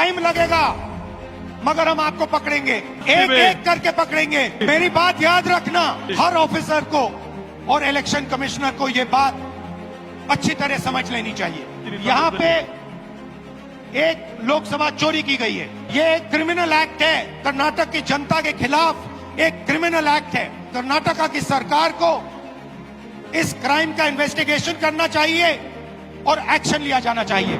Time लगेगा, मगर हम आपको पकड़ेंगे, एक एक करके पकड़ेंगे। मेरी बात याद रखना, हर ऑफिसर को और इलेक्शन कमिश्नर को ये बात अच्छी तरह समझ लेनी चाहिए। यहाँ पे एक लोकसभा चोरी की गई है, ये एक क्रिमिनल एक्ट है, कर्नाटक की जनता के खिलाफ एक क्रिमिनल एक्ट है। कर्नाटका की सरकार को इस क्राइम का इन्वेस्टिगेशन करना चाहिए और एक्शन लिया जाना चाहिए।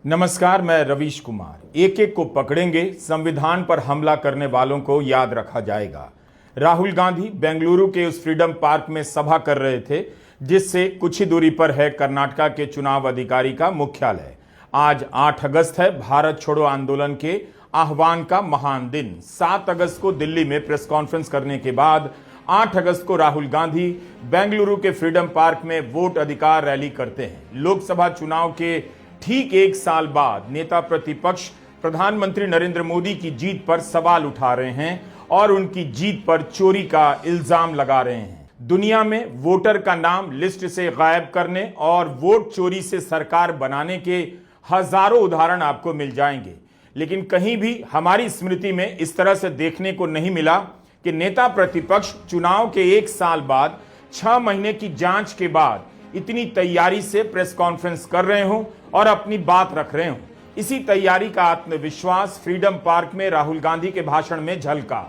नमस्कार, मैं रवीश कुमार। एक एक को पकड़ेंगे, संविधान पर हमला करने वालों को याद रखा जाएगा। राहुल गांधी बेंगलुरु के उस फ्रीडम पार्क में सभा कर रहे थे जिससे कुछ ही दूरी पर है कर्नाटका के चुनाव अधिकारी का मुख्यालय। आज 8 अगस्त है, भारत छोड़ो आंदोलन के आह्वान का महान दिन। 7 अगस्त को दिल्ली में प्रेस कॉन्फ्रेंस करने के बाद 8 अगस्त को राहुल गांधी बेंगलुरु के फ्रीडम पार्क में वोट अधिकार रैली करते हैं। लोकसभा चुनाव के ठीक 1 साल बाद नेता प्रतिपक्ष प्रधानमंत्री नरेंद्र मोदी की जीत पर सवाल उठा रहे हैं और उनकी जीत पर चोरी का इल्जाम लगा रहे हैं। दुनिया में वोटर का नाम लिस्ट से गायब करने और वोट चोरी से सरकार बनाने के हजारों उदाहरण आपको मिल जाएंगे, लेकिन कहीं भी हमारी स्मृति में इस तरह से देखने को नहीं मिला कि नेता प्रतिपक्ष चुनाव के 1 साल बाद 6 महीने की जांच के बाद इतनी तैयारी से प्रेस कॉन्फ्रेंस कर रहे हों और अपनी बात रख रहे हों। इसी तैयारी का आत्मविश्वास फ्रीडम पार्क में राहुल गांधी के भाषण में झलका।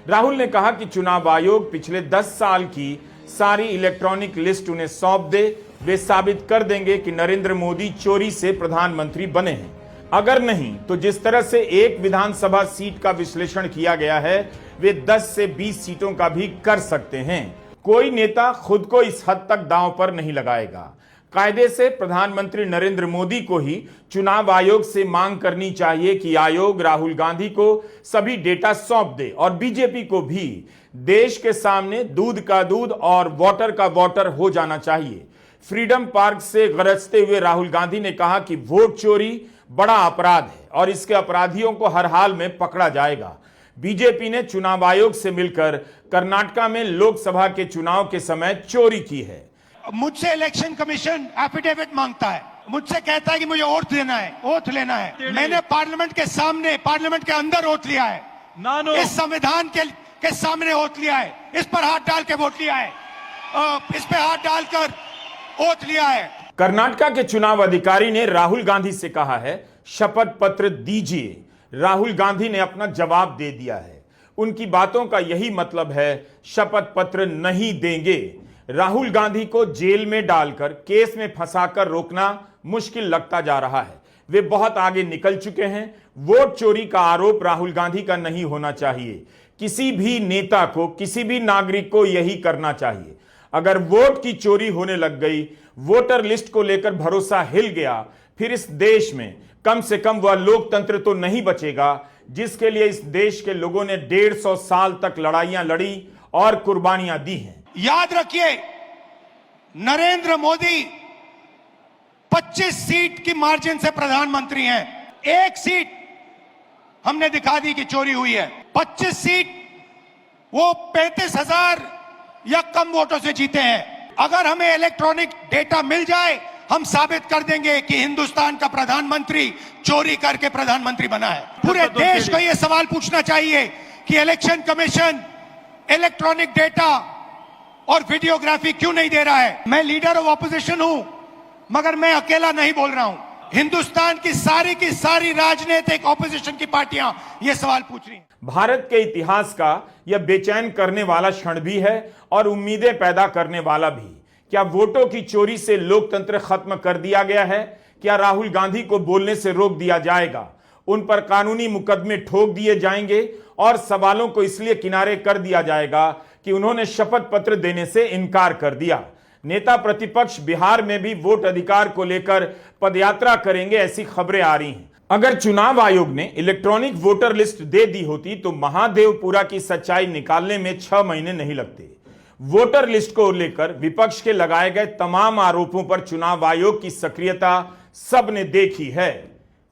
राहुल ने कहा कि चुनाव आयोग पिछले 10 साल की सारी इलेक्ट्रॉनिक लिस्ट उन्हें सौंप दे, वे साबित कर देंगे कि नरेंद्र मोदी चोरी से प्रधानमंत्री बने हैं। अगर नहीं तो जिस तरह से एक विधानसभा सीट का विश्लेषण किया गया है, वे 10 से 20 सीटों का भी कर सकते हैं। कोई नेता खुद को इस हद तक दांव पर नहीं लगाएगा। कायदे से प्रधानमंत्री नरेंद्र मोदी को ही चुनाव आयोग से मांग करनी चाहिए कि आयोग राहुल गांधी को सभी डेटा सौंप दे और बीजेपी को भी देश के सामने दूध का दूध और वाटर का वाटर हो जाना चाहिए। फ्रीडम पार्क से गरजते हुए राहुल गांधी ने कहा कि वोट चोरी बड़ा अपराध है और इसके अपराधियों को हर हाल में पकड़ा जाएगा। बीजेपी ने चुनाव आयोग से मिलकर कर्नाटका में लोकसभा के चुनाव के समय चोरी की है। मुझसे इलेक्शन कमीशन एफिडेविट मांगता है, मुझसे कहता है कि मुझे ओथ लेना है। मैंने पार्लियामेंट के सामने, पार्लियामेंट के अंदर ओथ लिया है, इस संविधान के सामने ओथ लिया है, इस पर हाथ डाल के वोट लिया है, इस पे हाथ डालकर ओथ लिया है। कर्नाटका के चुनाव अधिकारी ने राहुल गांधी से कहा है शपथ पत्र दीजिए। राहुल गांधी ने अपना जवाब दे दिया है। उनकी बातों का यही मतलब है शपथ पत्र नहीं देंगे। राहुल गांधी को जेल में डालकर केस में फंसाकर रोकना मुश्किल लगता जा रहा है। वे बहुत आगे निकल चुके हैं। वोट चोरी का आरोप राहुल गांधी का नहीं होना चाहिए। किसी भी नेता को, किसी भी नागरिक को यही करना चाहिए। अगर वोट की चोरी होने लग गई, वोटर लिस्ट को लेकर भरोसा हिल गया, फिर इस देश में कम से कम वह लोकतंत्र तो नहीं बचेगा जिसके लिए इस देश के लोगों ने 150 साल तक लड़ाइयां लड़ी और कुर्बानियां दी हैं। याद रखिए, नरेंद्र मोदी 25 सीट की मार्जिन से प्रधानमंत्री हैं। एक सीट हमने दिखा दी कि चोरी हुई है। 25 सीट वो 35,000 या कम वोटों से जीते हैं। अगर हमें इलेक्ट्रॉनिक डेटा मिल जाए, हम साबित कर देंगे कि हिंदुस्तान का प्रधानमंत्री चोरी करके प्रधानमंत्री बना है। पूरे देश को यह सवाल पूछना चाहिए कि इलेक्शन कमीशन इलेक्ट्रॉनिक डेटा और वीडियोग्राफी क्यों नहीं दे रहा है। मैं लीडर ऑफ ऑपोजिशन हूं, मगर मैं अकेला नहीं बोल रहा हूं। हिंदुस्तान की सारी राजनीतिक ऑपोजिशन की पार्टियां यह सवाल पूछ रही हैं। भारत के इतिहास का यह बेचैन करने वाला क्षण भी है और उम्मीदें पैदा करने वाला भी। क्या वोटों की चोरी से लोकतंत्र खत्म कर दिया गया है? क्या राहुल गांधी को बोलने से रोक दिया जाएगा? उन पर कानूनी मुकदमे ठोक दिए जाएंगे और सवालों को इसलिए किनारे कर दिया जाएगा कि उन्होंने शपथ पत्र देने से इनकार कर दिया। नेता प्रतिपक्ष बिहार में भी वोट अधिकार को लेकर पदयात्रा करेंगे, ऐसी खबरें आ रही हैं। अगर चुनाव आयोग ने इलेक्ट्रॉनिक वोटर लिस्ट दे दी होती तो महादेवपुरा की सच्चाई निकालने में 6 महीने नहीं लगते। वोटर लिस्ट को लेकर विपक्ष के लगाए गए तमाम आरोपों पर चुनाव आयोग की सक्रियता सबने देखी है।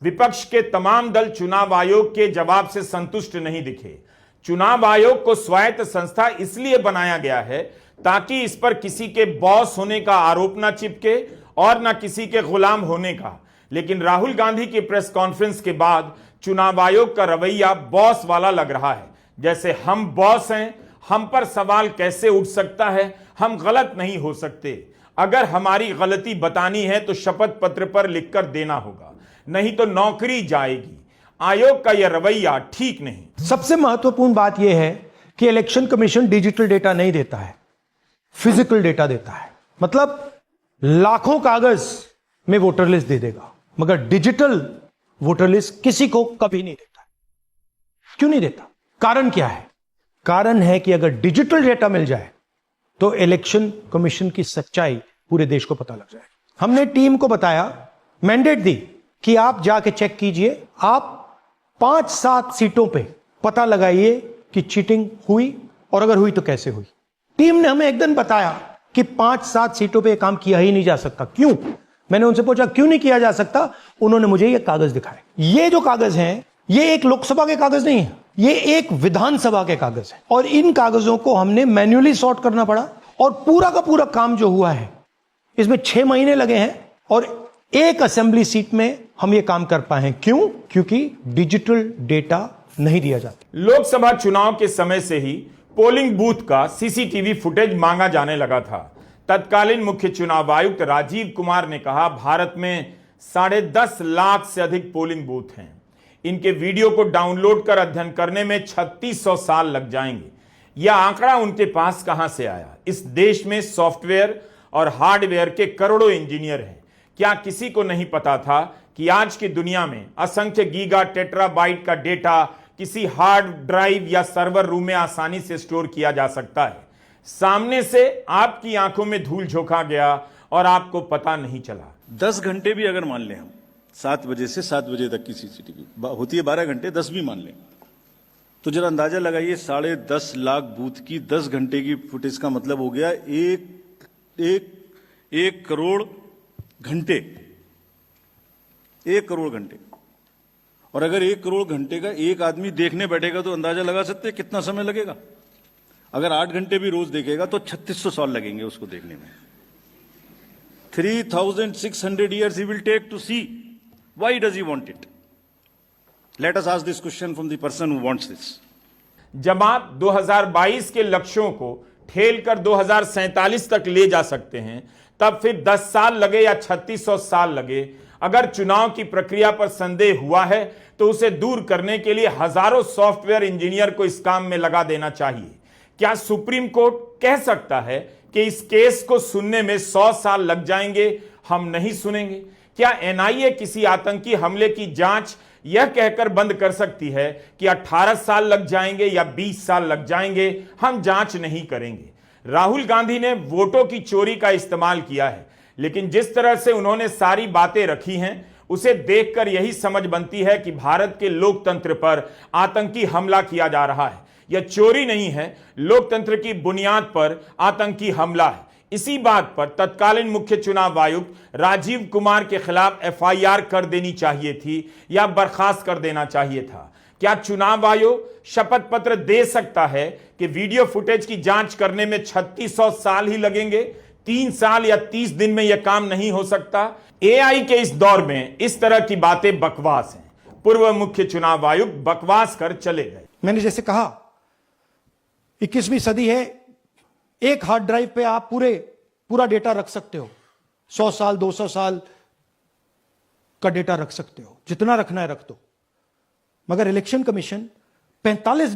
विपक्ष के तमाम दल चुनाव आयोग के जवाब से संतुष्ट नहीं दिखे। चुनाव आयोग को स्वायत्त संस्था इसलिए बनाया गया है ताकि इस पर किसी के बॉस होने का आरोप ना चिपके और ना किसी के गुलाम होने का। लेकिन राहुल गांधी की प्रेस कॉन्फ्रेंस के बाद चुनाव आयोग का रवैया बॉस वाला लग रहा है, जैसे हम बॉस हैं, हम पर सवाल कैसे उठ सकता है, हम गलत नहीं हो सकते, अगर हमारी गलती बतानी है तो शपथ पत्र पर लिखकर देना होगा, नहीं तो नौकरी जाएगी। आयोग का यह रवैया ठीक नहीं। सबसे महत्वपूर्ण बात यह है कि इलेक्शन कमीशन डिजिटल डेटा नहीं देता है, फिजिकल डेटा देता है। मतलब लाखों कागज में वोटर लिस्ट दे देगा, मगर डिजिटल वोटर लिस्ट किसी को कभी नहीं देता। क्यों नहीं देता? कारण क्या है? कारण है कि अगर डिजिटल डेटा मिल जाए तो इलेक्शन कमीशन की सच्चाई पूरे देश को पता लग जाए। हमने टीम को बताया, मैंडेट दी कि आप जाके चेक कीजिए, आप 5-7 सीटों पे पता लगाइए कि चीटिंग हुई, और अगर हुई तो कैसे हुई। टीम ने हमें एक दिन बताया कि 5-7 सीटों पे यह काम किया ही नहीं जा सकता। क्यों? मैंने उनसे पूछा क्यों नहीं किया जा सकता? उन्होंने मुझे ये कागज दिखाए। ये जो कागज हैं, ये एक लोकसभा के कागज नहीं है, ये एक विधानसभा के कागज है, और इन कागजों को हमने मैन्युअली सॉर्ट करना पड़ा, और पूरा का पूरा काम जो हुआ है इसमें 6 महीने लगे हैं, और एक असेंबली सीट में हम ये काम कर पाए हैं। क्यों? क्योंकि डिजिटल डेटा नहीं दिया जाता। लोकसभा चुनाव के समय से ही पोलिंग बूथ का सीसीटीवी फुटेज मांगा जाने लगा था। तत्कालीन मुख्य चुनाव आयुक्त राजीव कुमार ने कहा, भारत में 10.5 लाख से अधिक पोलिंग बूथ हैं, इनके वीडियो को डाउनलोड कर अध्ययन करने में 3600 साल लग जाएंगे। यह आंकड़ा उनके पास कहां से आया? इस देश में सॉफ्टवेयर और हार्डवेयर के करोड़ों इंजीनियर हैं। क्या किसी को नहीं पता था कि आज की दुनिया में असंख्य गीगा टेट्राबाइट का डेटा किसी हार्ड ड्राइव या सर्वर रूम में आसानी से स्टोर किया जा सकता है? सामने से आपकी आंखों में धूल झोंका गया और आपको पता नहीं चला। 10 घंटे भी अगर मान लें हम, 7 बजे से 7 बजे तक की सीसीटीवी होती है, 12 घंटे, 10 भी मान लें, तो जरा अंदाजा लगाइए, 10.5 लाख बूथ की 10 घंटे की फुटेज का मतलब हो गया 1 करोड़ घंटे। 1 करोड़ घंटे। और अगर 1 करोड़ घंटे का एक आदमी देखने बैठेगा तो अंदाजा लगा सकते हैं कितना समय लगेगा। अगर 8 घंटे भी रोज देखेगा तो 3600 साल लगेंगे उसको देखने में। 3600 years he will take to see. Why does he want it? Let us ask this question from the person who wants this. जब आप 2022 के लक्ष्यों को ठेलकर 2047 तक ले जा सकते हैं, तब फिर 10 साल लगे या 3600 साल लगे, अगर चुनाव की प्रक्रिया पर संदेह हुआ है तो उसे दूर करने के लिए हजारों सॉफ्टवेयर इंजीनियर को इस काम में लगा देना चाहिए। क्या सुप्रीम कोर्ट कह सकता है कि इस केस को सुनने में 100 साल लग जाएंगे, हम नहीं सुनेंगे? क्या एनआईए किसी आतंकी हमले की जांच यह कहकर बंद कर सकती है कि 18 साल लग जाएंगे या 20 साल लग जाएंगे, हम जांच नहीं करेंगे? राहुल गांधी ने वोटों की चोरी का इस्तेमाल किया है, लेकिन जिस तरह से उन्होंने सारी बातें रखी हैं, उसे देखकर यही समझ बनती है कि भारत के लोकतंत्र पर आतंकी हमला किया जा रहा है। यह चोरी नहीं है, लोकतंत्र की बुनियाद पर आतंकी हमला है। इसी बात पर तत्कालीन मुख्य चुनाव आयुक्त राजीव कुमार के खिलाफ एफआईआर कर देनी चाहिए थी या बर्खास्त कर देना चाहिए था। क्या चुनाव आयोग शपथ पत्र दे सकता है कि वीडियो फुटेज की जांच करने में 3600 साल ही लगेंगे? 3 साल या 30 दिन में यह काम नहीं हो सकता? एआई के इस दौर में इस तरह की बातें बकवास हैं। पूर्व मुख्य चुनाव आयुक्त बकवास कर चले गए। मैंने जैसे कहा, 21वीं सदी है, एक हार्ड ड्राइव पे आप पूरा डेटा रख सकते हो। 100 साल 200 साल का डेटा रख सकते हो, जितना रखना है रख दो। मगर इलेक्शन कमीशन 45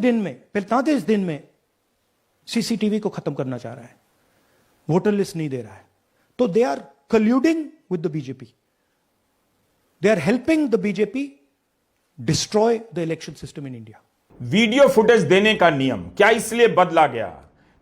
दिन में सीसीटीवी को खत्म करना चाह रहा है, वोटर लिस्ट नहीं दे रहा है। तो they are colluding with the BJP, they are helping the BJP destroy the election system in India. Video footage देने का नियम क्या इसलिए बदला गया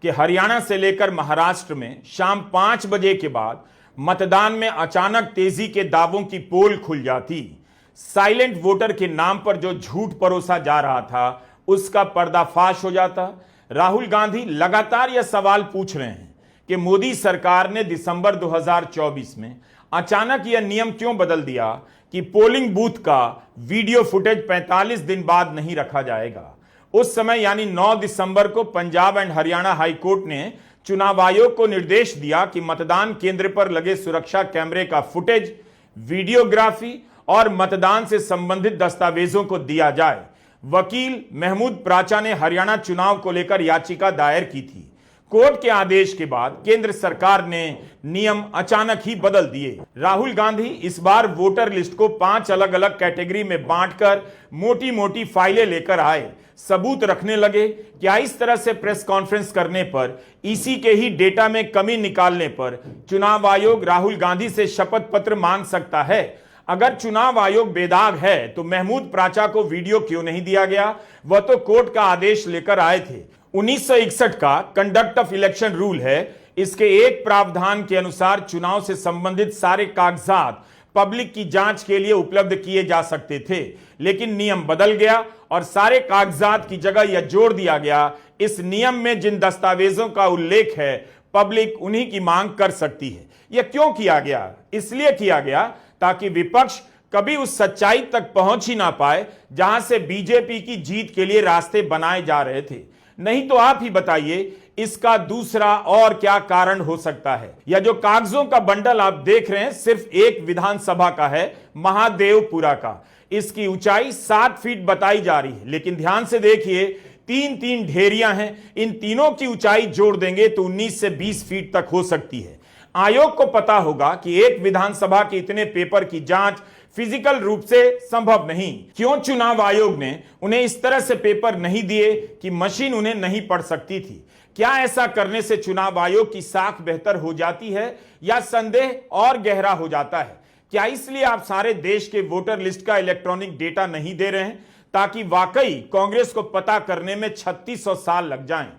कि हरियाणा से लेकर महाराष्ट्र में शाम 5 बजे के बाद मतदान में अचानक तेजी के दावों की पोल खुल जाती? साइलेंट वोटर के नाम पर जो झूठ परोसा जा रहा था उसका पर्दाफाश हो जाता। राहुल गांधी लगातार यह सवाल पूछ रहे हैं कि मोदी सरकार ने दिसंबर 2024 में अचानक यह नियम क्यों बदल दिया कि पोलिंग बूथ का वीडियो फुटेज 45 दिन बाद नहीं रखा जाएगा। उस समय यानी 9 दिसंबर को Punjab and Haryana high court ने चुनाव आयोग को निर्देश दिया कि मतदान केंद्र पर लगे सुरक्षा कैमरे का फुटेज वीडियोग्राफी और मतदान से संबंधित दस्तावेजों को दिया जाए। वकील महमूद प्राचा ने हरियाणा चुनाव को लेकर याचिका दायर की थी। कोर्ट के आदेश के बाद केंद्र सरकार ने नियम अचानक ही बदल दिए। राहुल गांधी इस बार वोटर लिस्ट को 5 अलग अलग कैटेगरी में बांटकर मोटी मोटी फाइलें लेकर आए। सबूत रखने लगे। क्या इस तरह से प्रेस कॉन्फ्रेंस करने पर, इसी के ही डेटा में कमी निकालने पर चुनाव आयोग राहुल गांधी से शपथ पत्र मांग सकता है? अगर चुनाव आयोग बेदाग है तो महमूद प्राचा को वीडियो क्यों नहीं दिया गया? वह तो कोर्ट का आदेश लेकर आए थे। 1961 का कंडक्ट ऑफ इलेक्शन रूल है। इसके एक प्रावधान के अनुसार चुनाव से संबंधित सारे कागजात पब्लिक की जांच के लिए उपलब्ध किए जा सकते थे, लेकिन नियम बदल गया और सारे कागजात की जगह यह जोड़ दिया गया, इस नियम में जिन दस्तावेजों का उल्लेख है पब्लिक उन्हीं की मांग कर सकती है। यह क्यों किया गया? इसलिए किया गया ताकि विपक्ष कभी उस सच्चाई तक पहुंच ही ना पाए जहां से बीजेपी की जीत के लिए रास्ते बनाए जा रहे थे। नहीं तो आप ही बताइए, इसका दूसरा और क्या कारण हो सकता है? यह जो कागजों का बंडल आप देख रहे हैं सिर्फ एक विधानसभा का है, महादेवपुरा का। इसकी ऊंचाई 7 फीट बताई जा रही है, लेकिन ध्यान से देखिए 3-3 ढेरियां हैं। इन तीनों की ऊंचाई जोड़ देंगे तो 19 से 20 फीट तक हो सकती है। आयोग को पता होगा कि एक विधानसभा के इतने पेपर की जांच फिजिकल रूप से संभव नहीं। क्यों चुनाव आयोग ने उन्हें इस तरह से पेपर नहीं दिए कि मशीन उन्हें नहीं पढ़ सकती थी? क्या ऐसा करने से चुनाव आयोग की साख बेहतर हो जाती है या संदेह और गहरा हो जाता है? क्या इसलिए आप सारे देश के वोटर लिस्ट का इलेक्ट्रॉनिक डेटा नहीं दे रहे हैं ताकि वाकई कांग्रेस को पता करने में 3600 साल लग जाएं?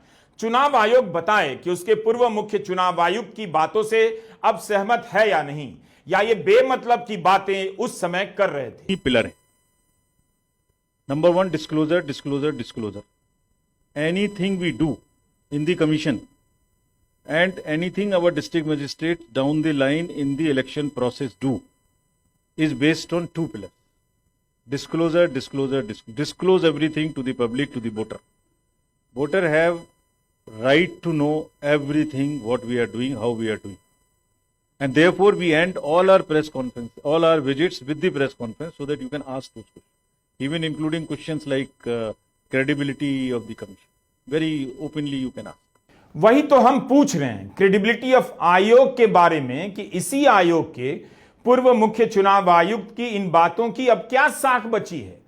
चुनाव आयोग बताए कि उसके पूर्व मुख्य चुनाव आयुक्त की बातों से अब सहमत है या नहीं, या ये बेमतलब की बातें उस समय कर रहे थे। पिलर है। Number 1, disclosure, disclosure, disclosure. Anything we do in the commission and anything our district magistrate down the line in the election process do is based on 2 pillars: disclosure, disclosure, disclose everything to the public, to the voter. Voter have right to know everything what we are doing, how we are doing, and therefore we end all our press conference, all our visits with the press conference so that you can ask those questions, even including questions like credibility of the commission. Very openly you can ask. वही तो हम पूछ रहे हैं, credibility of आयोग के बारे में, कि इसी आयोग के पूर्व मुख्य चुनाव आयुक्त की इन बातों की अब क्या साख बची है?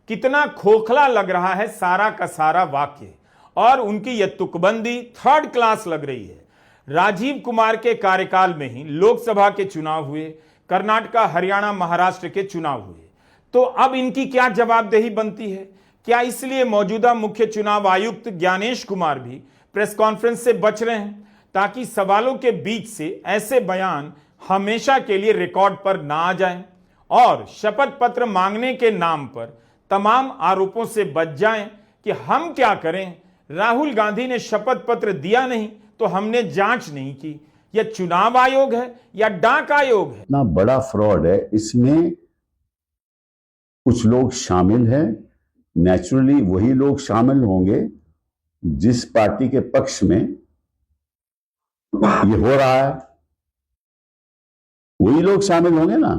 कितना खोखला लग रहा है सारा का सारा वाक्य, और उनकी यह तुकबंदी 3rd क्लास लग रही है। राजीव कुमार के कार्यकाल में ही लोकसभा के चुनाव हुए, कर्नाटका, हरियाणा, महाराष्ट्र के चुनाव हुए, तो अब इनकी क्या जवाबदेही बनती है? क्या इसलिए मौजूदा मुख्य चुनाव आयुक्त ज्ञानेश कुमार भी प्रेस कॉन्फ्रेंस से बच रहे हैं ताकि सवालों के बीच से ऐसे बयान हमेशा के लिए रिकॉर्ड पर ना आ जाएं और शपथ पत्र मांगने के नाम पर तमाम आरोपों से बच जाएं कि हम क्या करें, राहुल गांधी ने शपथ पत्र दिया नहीं तो हमने जांच नहीं की? यह चुनाव आयोग है या डाक आयोग है? इतना बड़ा फ्रॉड है, इसमें कुछ लोग शामिल हैं। नेचुरली वही लोग शामिल होंगे जिस पार्टी के पक्ष में ये हो रहा है, वही लोग शामिल होंगे ना।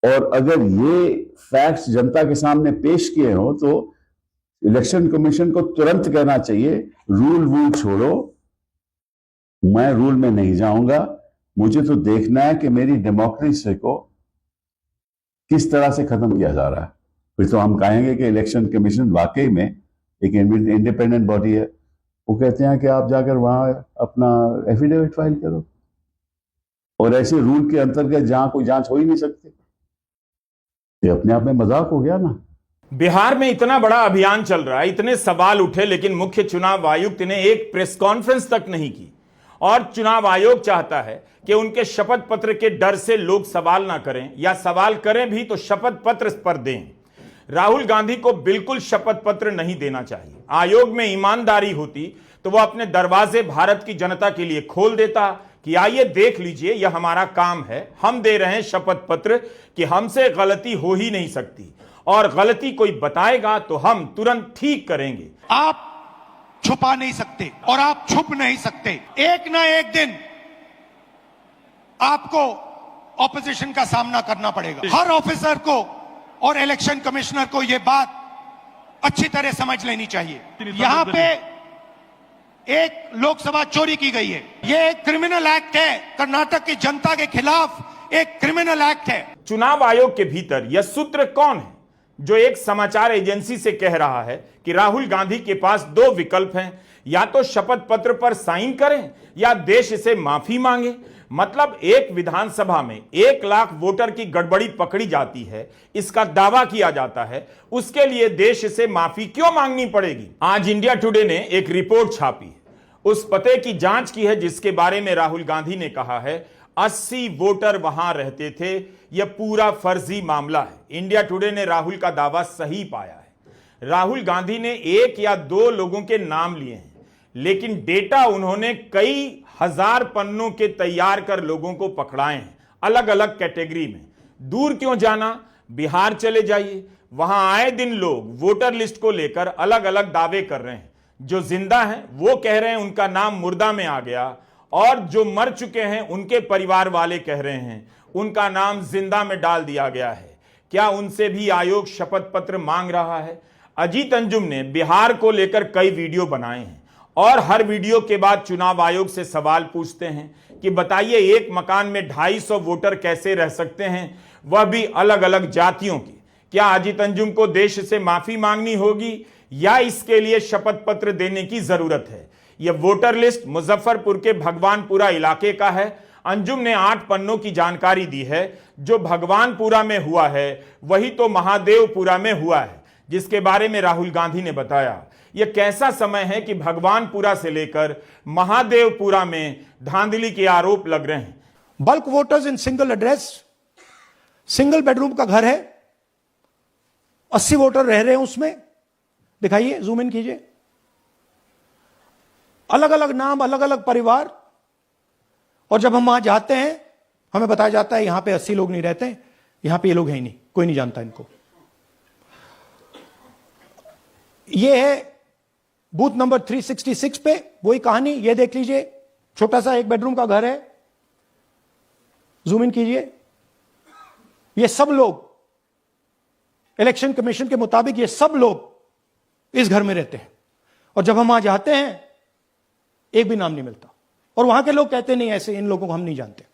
और अगर ये फैक्ट्स जनता के सामने पेश किए हो तो इलेक्शन कमीशन को तुरंत कहना चाहिए, रूल छोड़ो, मैं रूल में नहीं जाऊंगा, मुझे तो देखना है कि मेरी डेमोक्रेसी को किस तरह से खत्म किया जा रहा है। फिर तो हम कहेंगे कि इलेक्शन कमीशन वाकई में एक इंडिपेंडेंट बॉडी है। वो कहते हैं कि आप जाकर वहां अपना एफिडेविट फाइल करो, और ऐसे रूल के अंतर्गत जहां कोई जांच हो ही नहीं सकती, ये अपने आप में मजाक हो गया ना। बिहार में इतना बड़ा अभियान चल रहा है, इतने सवाल उठे, लेकिन मुख्य चुनाव आयुक्त ने एक प्रेस कॉन्फ्रेंस तक नहीं की। और चुनाव आयोग चाहता है कि उनके शपथ पत्र के डर से लोग सवाल ना करें, या सवाल करें भी तो शपथ पत्र पर दें। राहुल गांधी को बिल्कुल शपथ पत्र नहीं देना चाहिए। आयोग में ईमानदारी होती तो वह अपने दरवाजे भारत की जनता के लिए खोल देता कि आइए देख लीजिए, यह हमारा काम है, हम दे रहे हैं शपथ पत्र कि हमसे गलती हो ही नहीं सकती, और गलती कोई बताएगा तो हम तुरंत ठीक करेंगे। आप छुपा नहीं सकते और आप छुप नहीं सकते। एक ना एक दिन आपको ऑपोजिशन का सामना करना पड़ेगा। हर ऑफिसर को और इलेक्शन कमिश्नर को यह बात अच्छी तरह समझ लेनी चाहिए। यहां पे एक लोकसभा चोरी की गई है, यह एक क्रिमिनल एक्ट है, कर्नाटक की जनता के खिलाफ एक क्रिमिनल एक्ट है। चुनाव आयोग के भीतर यह सूत्र कौन है जो एक समाचार एजेंसी से कह रहा है कि राहुल गांधी के पास दो विकल्प हैं, या तो शपथ पत्र पर साइन करें या देश से माफी मांगे। मतलब एक विधानसभा में 1 लाख वोटर की गड़बड़ी पकड़ी जाती है, इसका दावा किया जाता है, उसके लिए देश से माफी क्यों मांगनी पड़ेगी। आज इंडिया टुडे ने एक रिपोर्ट छापी है, उस पते की जांच की है जिसके बारे में राहुल गांधी ने कहा है 80 वोटर वहां रहते थे, यह पूरा फर्जी मामला है। इंडिया टुडे ने राहुल का दावा सही पाया है। राहुल गांधी ने 1 या 2 लोगों के नाम लिए हैं, लेकिन डेटा उन्होंने कई हजार पन्नों के तैयार कर लोगों को पकड़ाए हैं, अलग अलग कैटेगरी में। दूर क्यों जाना, बिहार चले जाइए, वहां आए दिन लोग वोटर लिस्ट को लेकर अलग अलग दावे कर रहे हैं। जो जिंदा हैं वो कह रहे हैं उनका नाम मुर्दा में आ गया, और जो मर चुके हैं उनके परिवार वाले कह रहे हैं उनका नाम जिंदा में डाल दिया गया है। क्या उनसे भी आयोग शपथ पत्र मांग रहा है? अजीत अंजुम ने बिहार को लेकर कई वीडियो बनाए हैं और हर वीडियो के बाद चुनाव आयोग से सवाल पूछते हैं कि बताइए एक मकान में 250 वोटर कैसे रह सकते हैं, वह भी अलग अलग जातियों की। क्या अजीत अंजुम को देश से माफी मांगनी होगी या इसके लिए शपथ पत्र देने की जरूरत है? यह वोटर लिस्ट मुजफ्फरपुर के भगवानपुरा इलाके का है। अंजुम ने 8 पन्नों की जानकारी दी है। जो भगवानपुरा में हुआ है वही तो महादेवपुरा में हुआ है, जिसके बारे में राहुल गांधी ने बताया। यह कैसा समय है कि भगवानपुरा से लेकर महादेवपुरा में धांधली के आरोप लग रहे हैं। Bulk voters in single address, single bedroom का घर है, 80 वोटर रह रहे हैं उसमें। दिखाइए, जूम इन कीजिए। अलग अलग नाम, अलग अलग परिवार, और जब हम वहां जाते हैं हमें बताया जाता है यहां पे 80 लोग नहीं रहते, यहां पे ये लोग हैं ही नहीं, कोई नहीं जानता इनको। ये है बूथ नंबर 366 पे वही कहानी। ये देख लीजिए, छोटा सा 1 बेडरूम का घर है, जूम इन कीजिए। ये सब लोग इलेक्शन कमीशन के मुताबिक ये सब लोग इस घर में रहते हैं, और जब हम वहां जाते हैं एक भी नाम नहीं मिलता, और वहां के लोग कहते नहीं ऐसे, इन लोगों को हम नहीं जानते।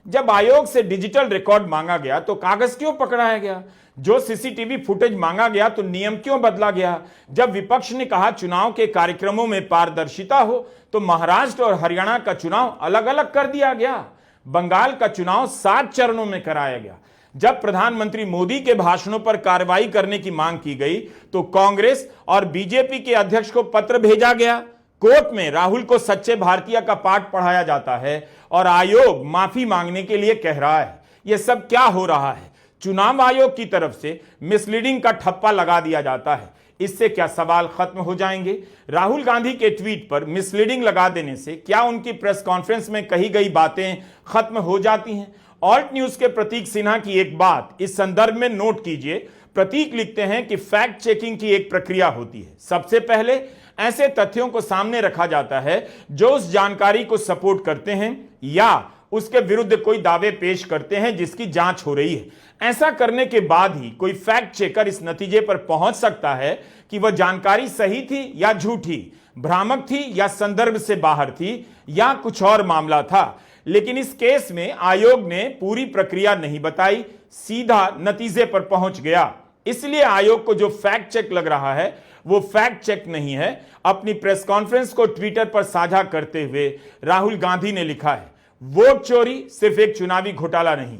जब आयोग से डिजिटल रिकॉर्ड मांगा गया तो कागज क्यों पकड़ाया गया? जो सीसीटीवी फुटेज मांगा गया तो नियम क्यों बदला गया? जब विपक्ष ने कहा चुनाव के कार्यक्रमों में पारदर्शिता हो तो महाराष्ट्र और हरियाणा का चुनाव अलग अलग कर दिया गया। बंगाल का चुनाव 7 चरणों में कराया गया। जब प्रधानमंत्री मोदी के भाषणों पर कार्रवाई करने की मांग की गई तो कांग्रेस और बीजेपी के अध्यक्ष को पत्र भेजा गया। कोर्ट में राहुल को सच्चे भारतीय का पाठ पढ़ाया जाता है और आयोग माफी मांगने के लिए कह रहा है। यह सब क्या हो रहा है? चुनाव आयोग की तरफ से मिसलीडिंग का ठप्पा लगा दिया जाता है। इससे क्या सवाल खत्म हो जाएंगे? राहुल गांधी के ट्वीट पर मिसलीडिंग लगा देने से क्या उनकी प्रेस कॉन्फ्रेंस में कही गई बातें खत्म हो जाती हैं? ऑल्ट न्यूज के प्रतीक सिन्हा की एक बात इस संदर्भ में नोट कीजिए। प्रतीक लिखते हैं कि फैक्ट चेकिंग की एक प्रक्रिया होती है। सबसे पहले ऐसे तथ्यों को सामने रखा जाता है जो उस जानकारी को सपोर्ट करते हैं या उसके विरुद्ध कोई दावे पेश करते हैं जिसकी जांच हो रही है। ऐसा करने के बाद ही कोई फैक्ट चेकर इस नतीजे पर पहुंच सकता है कि वह जानकारी सही थी या झूठी, भ्रामक थी या संदर्भ से बाहर थी, या कुछ और मामला था। लेकिन इस केस में आयोग ने पूरी प्रक्रिया नहीं बताई, सीधा नतीजे पर पहुंच गया। इसलिए आयोग को जो फैक्ट चेक लग रहा है वो फैक्ट चेक नहीं है। अपनी प्रेस कॉन्फ्रेंस को ट्विटर पर साझा करते हुए राहुल गांधी ने लिखा है, वोट चोरी सिर्फ एक चुनावी घोटाला नहीं,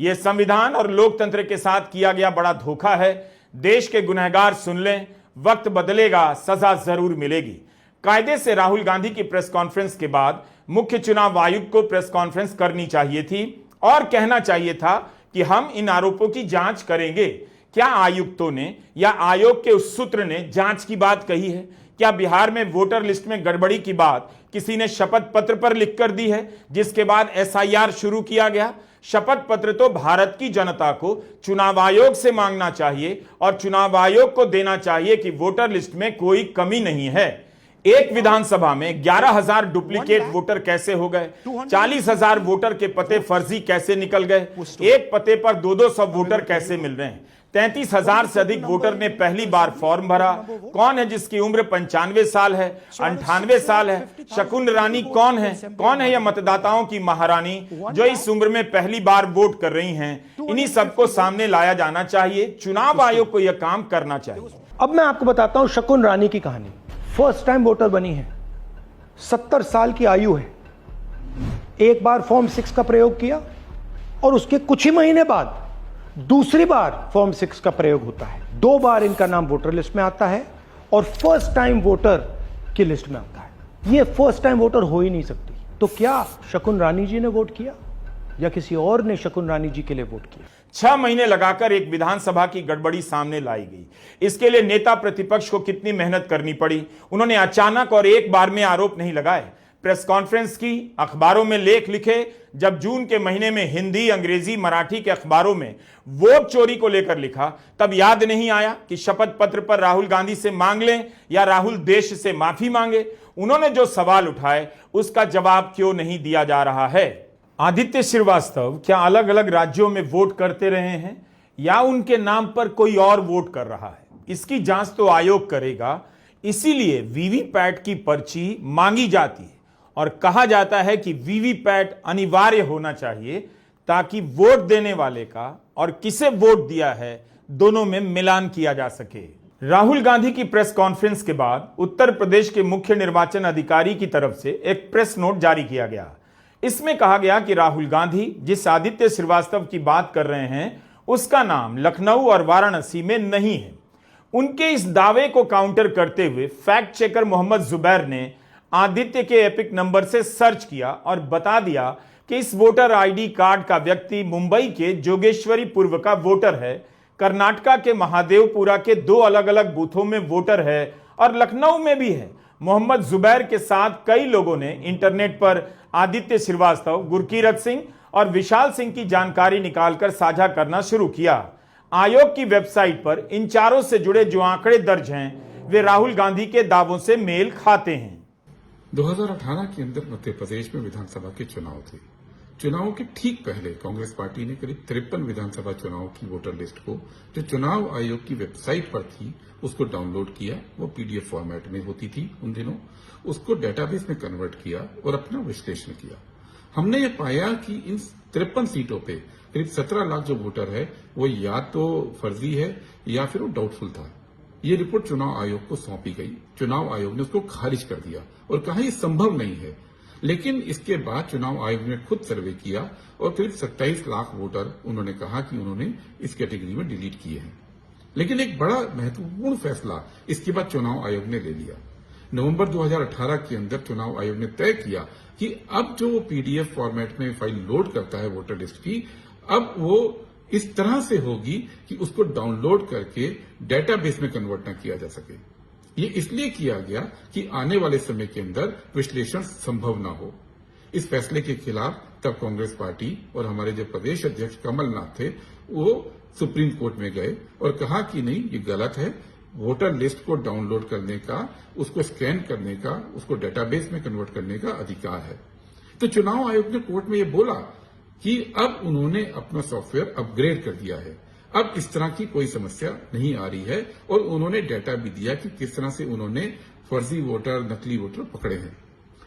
यह संविधान और लोकतंत्र के साथ किया गया बड़ा धोखा है। देश के गुनहगार सुन लें, वक्त बदलेगा, सजा जरूर मिलेगी। कायदे से राहुल गांधी की प्रेस कॉन्फ्रेंस के बाद मुख्य चुनाव आयुक्त को प्रेस कॉन्फ्रेंस करनी चाहिए थी और कहना चाहिए था कि हम इन आरोपों की जांच करेंगे। क्या आयुक्तों ने या आयोग के उस सूत्र ने जांच की बात कही है? क्या बिहार में वोटर लिस्ट में गड़बड़ी की बात किसी ने शपथ पत्र पर लिखकर दी है जिसके बाद एसआईआर शुरू किया गया? शपथ पत्र तो भारत की जनता को चुनाव आयोग से मांगना चाहिए और चुनाव आयोग को देना चाहिए कि वोटर लिस्ट में कोई कमी नहीं है। एक विधानसभा में 11,000 डुप्लीकेट वोटर कैसे हो गए? 40,000 वोटर के पते फर्जी कैसे निकल गए? एक पते पर 200 वोटर कैसे मिल रहे हैं? 33,000 से अधिक वोटर ने पहली बार फॉर्म भरा। कौन है जिसकी उम्र 95 साल है, 98 साल है? शकुन रानी कौन है? कौन है यह मतदाताओं की महारानी जो इस उम्र में पहली बार वोट कर रही हैं? इन्हीं सबको सामने लाया जाना चाहिए। चुनाव आयोग को यह काम करना चाहिए। अब मैं आपको बताता हूं शकुन रानी की कहानी। फर्स्ट टाइम वोटर बनी है, 70 साल की आयु है। एक बार फॉर्म 6 का प्रयोग किया और उसके कुछ ही महीने बाद दूसरी बार फॉर्म 6 का प्रयोग होता है। 2 बार इनका नाम वोटर लिस्ट में आता है और फर्स्ट टाइम वोटर की लिस्ट में आता है। ये फर्स्ट टाइम वोटर हो ही नहीं सकती। तो क्या शकुन रानी जी ने वोट किया या किसी और ने शकुन रानी जी के लिए वोट किया? 6 महीने लगाकर एक विधानसभा की गड़बड़ी सामने लाई गई। इसके लिए नेता प्रतिपक्ष को कितनी मेहनत करनी पड़ी। उन्होंने अचानक और एक बार में आरोप नहीं लगाए, प्रेस कॉन्फ्रेंस की, अखबारों में लेख लिखे। जब जून के महीने में हिंदी, अंग्रेजी, मराठी के अखबारों में वोट चोरी को लेकर लिखा, तब याद नहीं आया कि शपथ पत्र पर राहुल गांधी से मांग लें या राहुल देश से माफी मांगे? उन्होंने जो सवाल उठाए उसका जवाब क्यों नहीं दिया जा रहा है? आदित्य श्रीवास्तव क्या अलग अलग राज्यों में वोट करते रहे हैं या उनके नाम पर कोई और वोट कर रहा है? इसकी जांच तो आयोग करेगा। इसीलिए वीवीपैट की पर्ची मांगी जाती है और कहा जाता है कि वीवीपैट अनिवार्य होना चाहिए ताकि वोट देने वाले का और किसे वोट दिया है दोनों में मिलान किया जा सके। राहुल गांधी की प्रेस कॉन्फ्रेंस के बाद उत्तर प्रदेश के मुख्य निर्वाचन अधिकारी की तरफ से एक प्रेस नोट जारी किया गया। इसमें कहा गया कि राहुल गांधी जिस आदित्य श्रीवास्तव की बात कर रहे हैं उसका नाम लखनऊ और वाराणसी में नहीं है। उनके इस दावे को काउंटर करते हुए फैक्ट चेकर मोहम्मद जुबैर ने आदित्य के एपिक नंबर से सर्च किया और बता दिया कि इस वोटर आईडी कार्ड का व्यक्ति मुंबई के जोगेश्वरीपुर का वोटर है, कर्नाटका के महादेवपुरा के 2 अलग अलग बूथों में वोटर है और लखनऊ में भी है। मोहम्मद जुबैर के साथ कई लोगों ने इंटरनेट पर आदित्य श्रीवास्तव, गुरकीरत सिंह और विशाल सिंह की जानकारी निकालकर साझा करना शुरू किया। आयोग की वेबसाइट पर इन चारों से जुड़े जो आंकड़े दर्ज हैं वे राहुल गांधी के दावों से मेल खाते हैं। 2018 के अंदर मध्य प्रदेश में विधानसभा के चुनाव थे। चुनाव के ठीक पहले कांग्रेस पार्टी ने करीब 53 विधानसभा चुनाव की वोटर लिस्ट को जो चुनाव आयोग की वेबसाइट पर थी उसको डाउनलोड किया। वो पीडीएफ फॉर्मेट में होती थी उन दिनों। उसको डेटाबेस में कन्वर्ट किया और अपना विश्लेषण किया। हमने ये पाया कि इन 53 सीटों पे करीब 17 लाख जो वोटर है वो या तो फर्जी है या फिर वो डाउटफुल था। ये रिपोर्ट चुनाव आयोग को सौंपी गई। चुनाव आयोग ने उसको खारिज कर दिया और कहा यह संभव नहीं है। लेकिन इसके बाद चुनाव आयोग ने खुद सर्वे किया और करीब 27 लाख वोटर उन्होंने कहा कि उन्होंने इस कैटेगरी में डिलीट किए हैं। लेकिन एक बड़ा महत्वपूर्ण फैसला इसके बाद चुनाव आयोग ने ले लिया। नवंबर 2018 के अंदर चुनाव आयोग ने तय किया कि अब जो वो पीडीएफ फॉर्मेट में फाइल लोड करता है वोटर लिस्ट की, अब वो इस तरह से होगी कि उसको डाउनलोड करके डेटाबेस में कन्वर्ट न किया जा सके। ये इसलिए किया गया कि आने वाले समय के अंदर विश्लेषण संभव न हो। इस फैसले के खिलाफ तब कांग्रेस पार्टी और हमारे जो प्रदेश अध्यक्ष कमलनाथ थे वो सुप्रीम कोर्ट में गए और कहा कि नहीं, ये गलत है। वोटर लिस्ट को डाउनलोड करने का, उसको स्कैन करने का, उसको डेटाबेस में कन्वर्ट करने का अधिकार है। तो चुनाव आयोग ने कोर्ट में ये बोला कि अब उन्होंने अपना सॉफ्टवेयर अपग्रेड कर दिया है। अब इस तरह की कोई समस्या नहीं आ रही है और उन्होंने डेटा भी दिया कि किस तरह से उन्होंने फर्जी वोटर, नकली वोटर पकड़े हैं।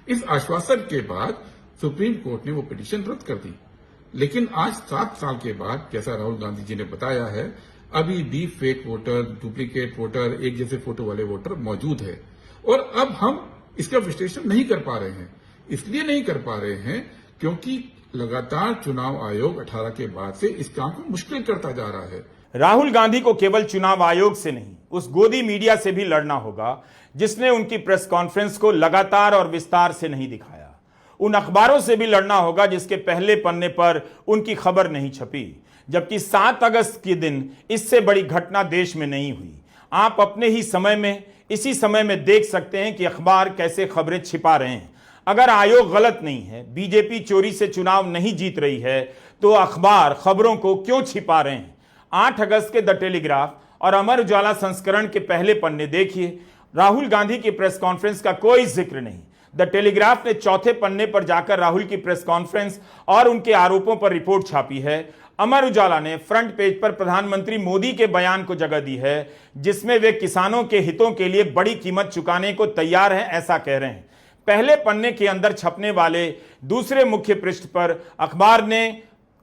इस आश्वासन के बाद सुप्रीम कोर्ट ने वो पिटीशन रद्द कर दी। लेकिन आज 7 साल के बाद, जैसा राहुल गांधी जी ने बताया है, अभी भी फेक वोटर, डुप्लीकेट वोटर, एक जैसे फोटो वाले वोटर मौजूद है और अब हम इसका विश्लेषण नहीं कर पा रहे हैं। इसलिए नहीं कर पा रहे हैं क्योंकि लगातार चुनाव आयोग 18 के बाद से इस काम को मुश्किल करता जा रहा है। राहुल गांधी को केवल चुनाव आयोग से नहीं, उस गोदी मीडिया से भी लड़ना होगा जिसने उनकी प्रेस कॉन्फ्रेंस को लगातार और विस्तार से नहीं दिखाया। उन अखबारों से भी लड़ना होगा जिसके पहले पन्ने पर उनकी खबर नहीं छपी, जबकि 7 अगस्त के दिन इससे बड़ी घटना देश में नहीं हुई। आप अपने ही समय में, इसी समय में देख सकते हैं कि अखबार कैसे खबरें छिपा रहे हैं। अगर आयोग गलत नहीं है, बीजेपी चोरी से चुनाव नहीं जीत रही है, तो अखबार खबरों को क्यों छिपा रहे हैं? 8 अगस्त के द टेलीग्राफ और अमर उजाला संस्करण के पहले पन्ने देखिए। राहुल गांधी की प्रेस कॉन्फ्रेंस का कोई जिक्र नहीं। द टेलीग्राफ ने चौथे पन्ने पर जाकर राहुल की प्रेस कॉन्फ्रेंस और उनके आरोपों पर रिपोर्ट छापी है। अमर उजाला ने फ्रंट पेज पर प्रधानमंत्री मोदी के बयान को जगह दी है, जिसमें वे किसानों के हितों के लिए बड़ी कीमत चुकाने को तैयार हैं, ऐसा कह रहे हैं। पहले पन्ने के अंदर छपने वाले दूसरे मुख्य पृष्ठ पर अखबार ने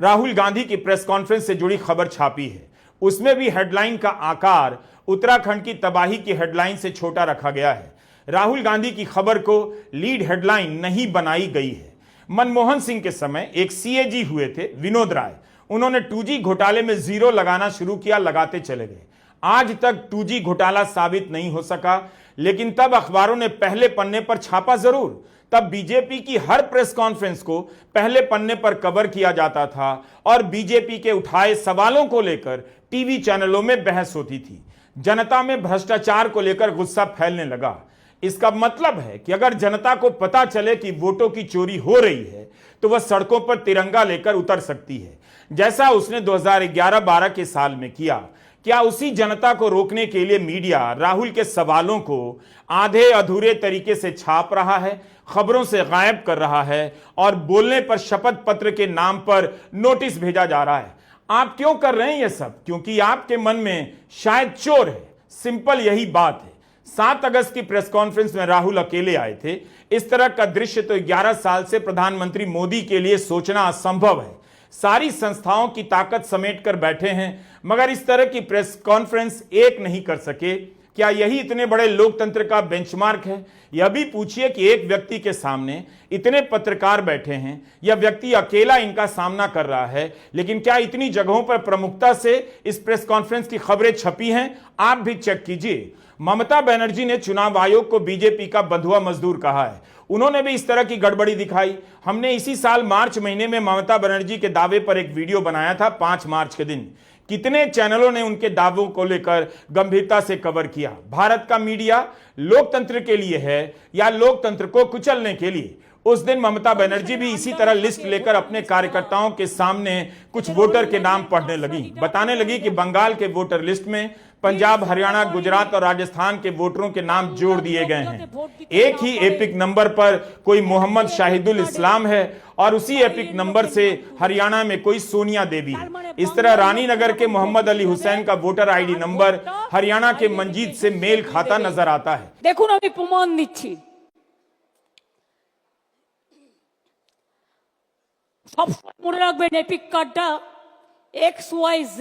राहुल गांधी की प्रेस कॉन्फ्रेंस से जुड़ी खबर छापी है। उसमें भी हेडलाइन का आकार उत्तराखंड की तबाही की हेडलाइन से छोटा रखा गया है। राहुल गांधी की खबर को लीड हेडलाइन नहीं बनाई गई है। मनमोहन सिंह के समय एक सीएजी हुए थे विनोद राय, उन्होंने 2G घोटाले में जीरो लगाना शुरू किया, लगाते चले गए। आज तक 2G घोटाला साबित नहीं हो सका, लेकिन तब अखबारों ने पहले पन्ने पर छापा जरूर। तब बीजेपी की हर प्रेस कॉन्फ्रेंस को पहले पन्ने पर कवर किया जाता था और बीजेपी के उठाए सवालों को लेकर टीवी चैनलों में बहस होती थी। जनता में भ्रष्टाचार को लेकर गुस्सा फैलने लगा। इसका मतलब है कि अगर जनता को पता चले कि वोटों की चोरी हो रही है तो वह सड़कों पर तिरंगा लेकर उतर सकती है, जैसा उसने 2011-12 के साल में किया। क्या उसी जनता को रोकने के लिए मीडिया राहुल के सवालों को आधे अधूरे तरीके से छाप रहा है, खबरों से गायब कर रहा है और बोलने पर शपथ पत्र के नाम पर नोटिस भेजा जा रहा है? आप क्यों कर रहे हैं ये सब? क्योंकि आपके मन में शायद चोर है। सिंपल यही बात है। 7 अगस्त की प्रेस कॉन्फ्रेंस में राहुल अकेले आए थे। इस तरह का दृश्य तो 11 साल से प्रधानमंत्री मोदी के लिए सोचना असंभव है। सारी संस्थाओं की ताकत समेट कर बैठे हैं, मगर इस तरह की प्रेस कॉन्फ्रेंस एक नहीं कर सके। क्या यही इतने बड़े लोकतंत्र का बेंचमार्क है? यह भी पूछिए कि एक व्यक्ति के सामने इतने पत्रकार बैठे हैं, यह व्यक्ति अकेला इनका सामना कर रहा है, लेकिन क्या इतनी जगहों पर प्रमुखता से इस प्रेस कॉन्फ्रेंस की खबरें छपी हैं? आप भी चेक कीजिए। ममता बनर्जी ने चुनाव आयोग को बीजेपी का बंधुआ मजदूर कहा है। उन्होंने भी इस तरह की गड़बड़ी दिखाई। हमने इसी साल मार्च महीने में ममता बनर्जी के दावे पर एक वीडियो बनाया था 5 मार्च के दिन। कितने चैनलों ने उनके दावों को लेकर गंभीरता से कवर किया। भारत का मीडिया लोकतंत्र के लिए है या लोकतंत्र को कुचलने के लिए? उस दिन ममता बनर्जी भी इसी तरह लिस्ट लेकर अपने कार्यकर्ताओं के सामने कुछ वोटर के नाम पढ़ने लगी। बताने लगी कि बंगाल के वोटर लिस्ट में पंजाब, हरियाणा, गुजरात और राजस्थान के वोटरों के नाम जोड़ दिए गए हैं। एक ही एपिक नंबर पर कोई मोहम्मद शाहिदुल इस्लाम है और उसी एपिक नंबर से हरियाणा में कोई सोनिया देवी है। इस तरह रानी नगर के मोहम्मद अली हुसैन का वोटर आईडी नंबर हरियाणा के मंजीत से मेल खाता नजर आता है। देखुन আমি প্রমাণ দিচ্ছি। সব মনে রাখবেন এপিক কার্ডটা XYZ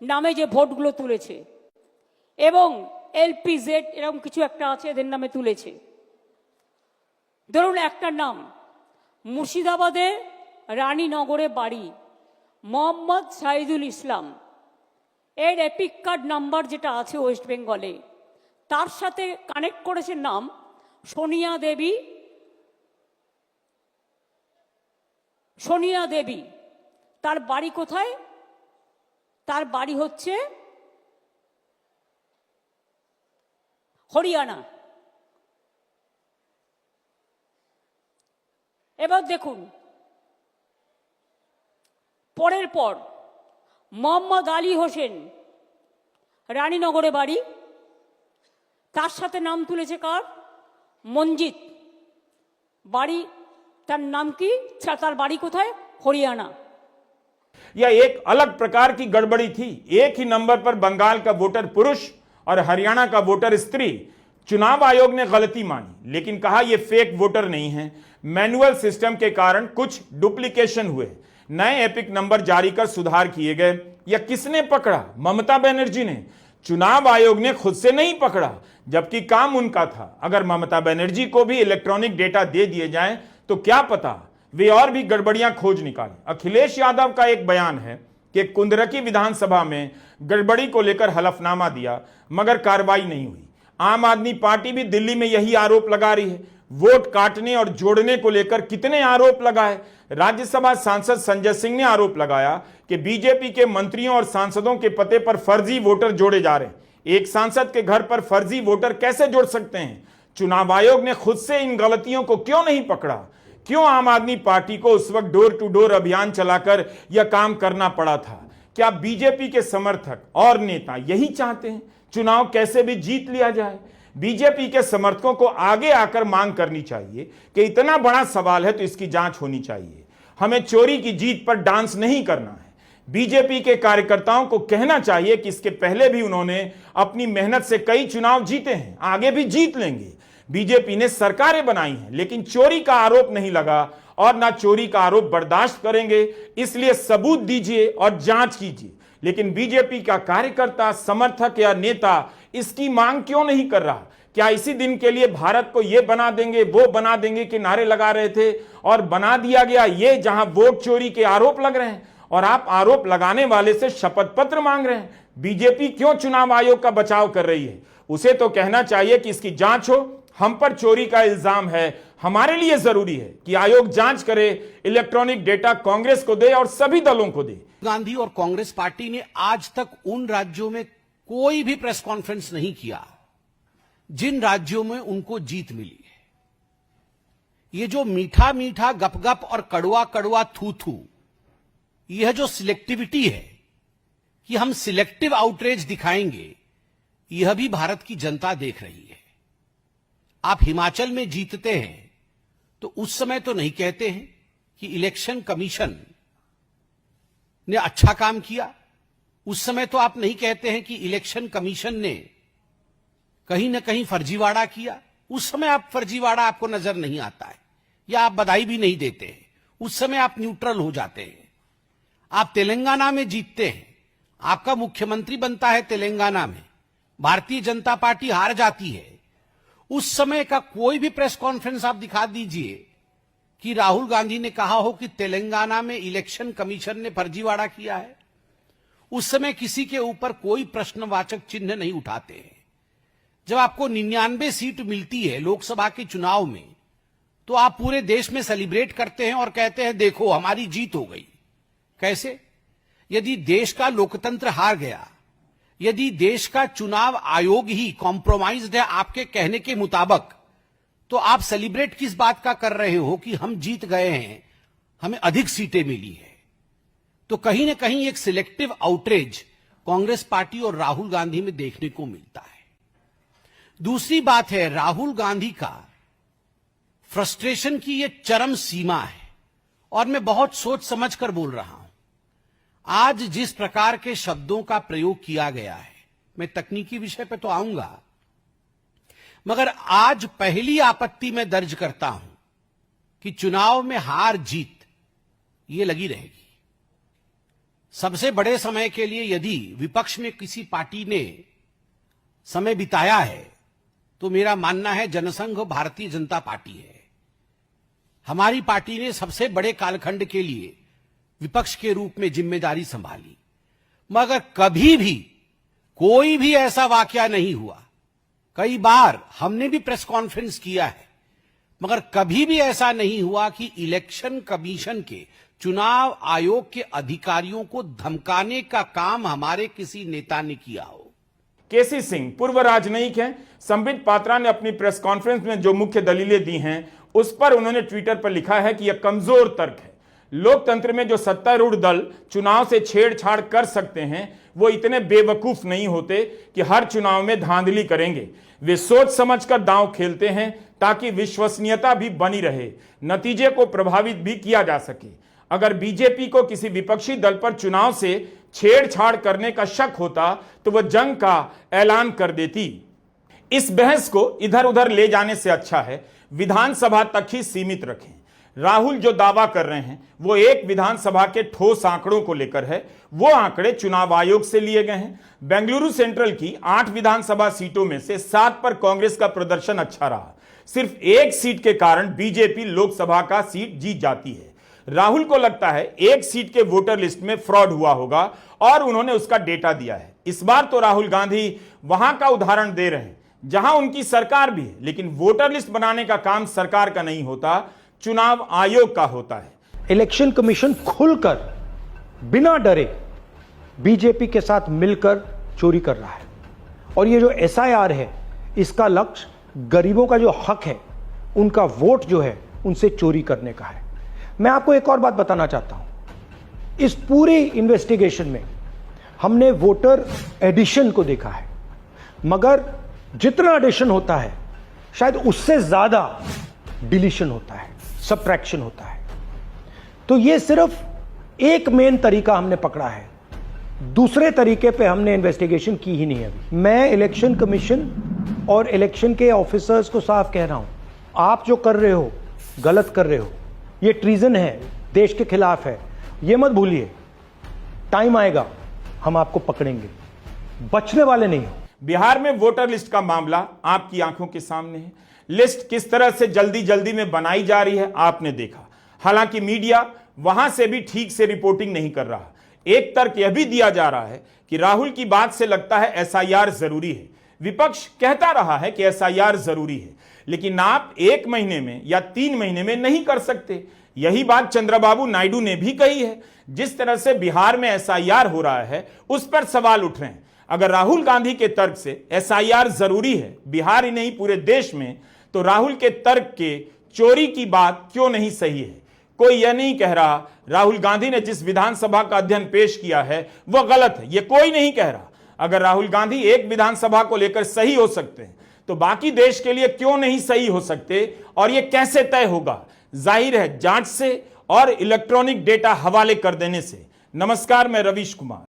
নামে যে ভোটগুলো তুলেছে এবং LPZ এরকম কিছু একটা আছে, এদের নামে তুলেছে। ধরুন একটা নাম মুর্শিদাবাদে রানীনগরে বাড়ি মোহাম্মদ শাহিদুল ইসলাম, এর এপিক কার্ড নাম্বার যেটা আছে ওয়েস্ট বেঙ্গলে, তার সাথে কানেক্ট করেছে নাম সোনিয়া দেবী। সোনিয়া দেবী তার বাড়ি কোথায়? তার বাড়ি হচ্ছে হরিয়ানা। এবার দেখুন পরের পর মোহাম্মদ আলী হোসেন রানীনগরে বাড়ি, তার সাথে নাম তুলেছে কার? মঞ্জিত। বাড়ি তার নাম কি? তার বাড়ি কোথায়? হরিयाणा। यह एक अलग प्रकार की गड़बड़ी थी। एक ही नंबर पर बंगाल का वोटर पुरुष और हरियाणा का वोटर स्त्री। चुनाव आयोग ने गलती मानी, लेकिन कहा यह फेक वोटर नहीं है, मैनुअल सिस्टम के कारण कुछ डुप्लीकेशन हुए, नए एपिक नंबर जारी कर सुधार किए गए। यह किसने पकड़ा? ममता बनर्जी ने। चुनाव आयोग ने खुद से नहीं पकड़ा, जबकि काम उनका था। अगर ममता बनर्जी को भी इलेक्ट्रॉनिक डेटा दे दिए जाएं तो क्या पता वे और भी गड़बड़ियां खोज निकालें। अखिलेश यादव का एक बयान है कि कुंदरकी विधानसभा में गड़बड़ी को लेकर हलफनामा दिया, मगर कार्रवाई नहीं हुई। आम आदमी पार्टी भी दिल्ली में यही आरोप लगा रही है। वोट काटने और जोड़ने को लेकर कितने आरोप लगाए। राज्यसभा सांसद संजय सिंह ने आरोप लगाया कि बीजेपी के मंत्रियों और सांसदों के पते पर फर्जी वोटर जोड़े जा रहे हैं। एक सांसद के घर पर फर्जी वोटर कैसे जोड़ सकते हैं? चुनाव आयोग ने खुद से इन गलतियों को क्यों नहीं पकड़ा? क्यों आम आदमी पार्टी को उस वक्त डोर टू डोर अभियान चलाकर यह काम करना पड़ा था? क्या बीजेपी के समर्थक और नेता यही चाहते हैं चुनाव कैसे भी जीत लिया जाए? बीजेपी के समर्थकों को आगे आकर मांग करनी चाहिए कि इतना बड़ा सवाल है तो इसकी जांच होनी चाहिए। हमें चोरी की जीत पर डांस नहीं करना है। बीजेपी के कार्यकर्ताओं को कहना चाहिए कि इसके पहले भी उन्होंने अपनी मेहनत से कई चुनाव जीते हैं, आगे भी जीत लेंगे। बीजेपी ने सरकारें बनाई हैं, लेकिन चोरी का आरोप नहीं लगा और ना चोरी का आरोप बर्दाश्त करेंगे। इसलिए सबूत दीजिए और जांच कीजिए। लेकिन बीजेपी का कार्यकर्ता, समर्थक या नेता इसकी मांग क्यों नहीं कर रहा? क्या इसी दिन के लिए भारत को यह बना देंगे, वो बना देंगे कि नारे लगा रहे थे और बना दिया गया ये, जहां वोट चोरी के आरोप लग रहे हैं और आप आरोप लगाने वाले से शपथ पत्र मांग रहे हैं। बीजेपी क्यों चुनाव आयोग का बचाव कर रही है? उसे तो कहना चाहिए कि इसकी जांच हो। हम पर चोरी का इल्जाम है, हमारे लिए जरूरी है कि आयोग जांच करे, इलेक्ट्रॉनिक डेटा कांग्रेस को दे और सभी दलों को दे। गांधी और कांग्रेस पार्टी ने आज तक उन राज्यों में कोई भी प्रेस कॉन्फ्रेंस नहीं किया जिन राज्यों में उनको जीत मिली है। ये जो मीठा मीठा गपगप और कड़वा कड़वा थू थू, यह जो सिलेक्टिविटी है कि हम सिलेक्टिव आउटरीच दिखाएंगे, यह भी भारत की जनता देख रही है। आप हिमाचल में जीतते हैं तो उस समय तो नहीं कहते हैं कि इलेक्शन कमीशन ने अच्छा काम किया। उस समय तो आप नहीं कहते हैं कि इलेक्शन कमीशन ने कहीं ना कहीं फर्जीवाड़ा किया। उस समय आप फर्जीवाड़ा आपको नजर नहीं आता है या आप बधाई भी नहीं देते हैं। उस समय आप न्यूट्रल हो जाते हैं। आप तेलंगाना में जीतते हैं, आपका मुख्यमंत्री बनता है तेलंगाना में, भारतीय जनता पार्टी हार जाती है। उस समय का कोई भी प्रेस कॉन्फ्रेंस आप दिखा दीजिए कि राहुल गांधी ने कहा हो कि तेलंगाना में इलेक्शन कमीशन ने फर्जीवाड़ा किया है। उस समय किसी के ऊपर कोई प्रश्नवाचक चिन्ह नहीं उठाते हैं। जब आपको 99 सीट मिलती है लोकसभा के चुनाव में, तो आप पूरे देश में सेलिब्रेट करते हैं और कहते हैं देखो हमारी जीत हो गई। कैसे? यदि देश का लोकतंत्र हार गया, यदि देश का चुनाव आयोग ही कॉम्प्रोमाइज्ड है आपके कहने के मुताबिक, तो आप सेलिब्रेट किस बात का कर रहे हो कि हम जीत गए हैं, हमें अधिक सीटें मिली है। तो कहीं ना कहीं एक सिलेक्टिव आउटरीच कांग्रेस पार्टी और राहुल गांधी में देखने को मिलता है। दूसरी बात है, राहुल गांधी का फ्रस्ट्रेशन की यह चरम सीमा है और मैं बहुत सोच समझकर बोल रहा हूं। आज जिस प्रकार के शब्दों का प्रयोग किया गया है, मैं तकनीकी विषय पर तो आऊंगा, मगर आज पहली आपत्ति मैं दर्ज करता हूं कि चुनाव में हार जीत ये लगी रहेगी। सबसे बड़े समय के लिए यदि विपक्ष में किसी पार्टी ने समय बिताया है तो मेरा मानना है जनसंघ भारतीय जनता पार्टी है। हमारी पार्टी ने सबसे बड़े कालखंड के लिए विपक्ष के रूप में जिम्मेदारी संभाली, मगर कभी भी कोई भी ऐसा वाकया नहीं हुआ। कई बार हमने भी प्रेस कॉन्फ्रेंस किया है, मगर कभी भी ऐसा नहीं हुआ कि इलेक्शन कमीशन के, चुनाव आयोग के अधिकारियों को धमकाने का काम हमारे किसी नेता ने किया हो। केसी सिंह पूर्व राजनयिक हैं। संबित पात्रा ने अपनी प्रेस कॉन्फ्रेंस में जो मुख्य दलीलें दी हैं उस पर उन्होंने ट्विटर पर लिखा है कि यह कमजोर तर्क है। लोकतंत्र में जो सत्तारूढ़ दल चुनाव से छेड़छाड़ कर सकते हैं वो इतने बेवकूफ नहीं होते कि हर चुनाव में धांधली करेंगे। वे सोच समझकर दांव खेलते हैं ताकि विश्वसनीयता भी बनी रहे, नतीजे को प्रभावित भी किया जा सके। अगर बीजेपी को किसी विपक्षी दल पर चुनाव से छेड़छाड़ करने का शक होता तो वह जंग का ऐलान कर देती। इस बहस को इधर उधर ले जाने से अच्छा है विधानसभा तक ही सीमित रखें। राहुल जो दावा कर रहे हैं वो एक विधानसभा के ठोस आंकड़ों को लेकर है। वो आंकड़े चुनाव आयोग से लिए गए हैं। बेंगलुरु सेंट्रल की 8 विधानसभा सीटों में से 7 पर कांग्रेस का प्रदर्शन अच्छा रहा। सिर्फ एक सीट के कारण बीजेपी लोकसभा का सीट जीत जाती है। राहुल को लगता है एक सीट के वोटर लिस्ट में फ्रॉड हुआ होगा और उन्होंने उसका डेटा दिया है। इस बार तो राहुल गांधी वहां का उदाहरण दे रहे हैं जहां उनकी सरकार भी है, लेकिन वोटर लिस्ट बनाने का काम सरकार का नहीं होता, चुनाव आयोग का होता है। इलेक्शन कमीशन खुलकर बिना डरे बीजेपी के साथ मिलकर चोरी कर रहा है और ये जो एसआईआर है इसका लक्ष्य गरीबों का जो हक है, उनका वोट जो है उनसे चोरी करने का है। मैं आपको एक और बात बताना चाहता हूं। इस पूरी इन्वेस्टिगेशन में हमने वोटर एडिशन को देखा है, मगर जितना एडिशन होता है शायद उससे ज्यादा डिलीशन होता है, सबट्रैक्शन होता है। तो ये सिर्फ एक मेन तरीका हमने पकड़ा है, दूसरे तरीके पे हमने इन्वेस्टिगेशन की ही नहीं अभी। मैं इलेक्शन कमीशन और इलेक्शन के ऑफिसर्स को साफ कह रहा हूं, आप जो कर रहे हो गलत कर रहे हो, ये ट्रीजन है, देश के खिलाफ है। ये मत भूलिए, टाइम आएगा हम आपको पकड़ेंगे, बचने वाले नहीं हो। बिहार में वोटर लिस्ट का मामला आपकी आंखों के सामने है। लिस्ट किस तरह से जल्दी जल्दी में बनाई जा रही है आपने देखा। हालांकि मीडिया वहां से भी ठीक से रिपोर्टिंग नहीं कर रहा। एक तर्क यह भी दिया जा रहा है कि राहुल की बात से लगता है एसआईआर जरूरी है। विपक्ष कहता रहा है कि एसआईआर जरूरी है, लेकिन आप 1 महीने में या 3 महीने में नहीं कर सकते। यही बात चंद्रबाबू नायडू ने भी कही है। जिस तरह से बिहार में एसआईआर हो रहा है उस पर सवाल उठ रहे हैं। अगर राहुल गांधी के तर्क से एसआईआर जरूरी है बिहार ही नहीं पूरे देश में, तो राहुल के तर्क के चोरी की बात क्यों नहीं सही है? कोई यह नहीं कह रहा राहुल गांधी ने जिस विधानसभा का अध्ययन पेश किया है वह गलत है, यह कोई नहीं कह रहा। अगर राहुल गांधी एक विधानसभा को लेकर सही हो सकते हैं तो बाकी देश के लिए क्यों नहीं सही हो सकते? और यह कैसे तय होगा? जाहिर है जांच से और इलेक्ट्रॉनिक डेटा हवाले कर देने से। नमस्कार, मैं रवीश कुमार।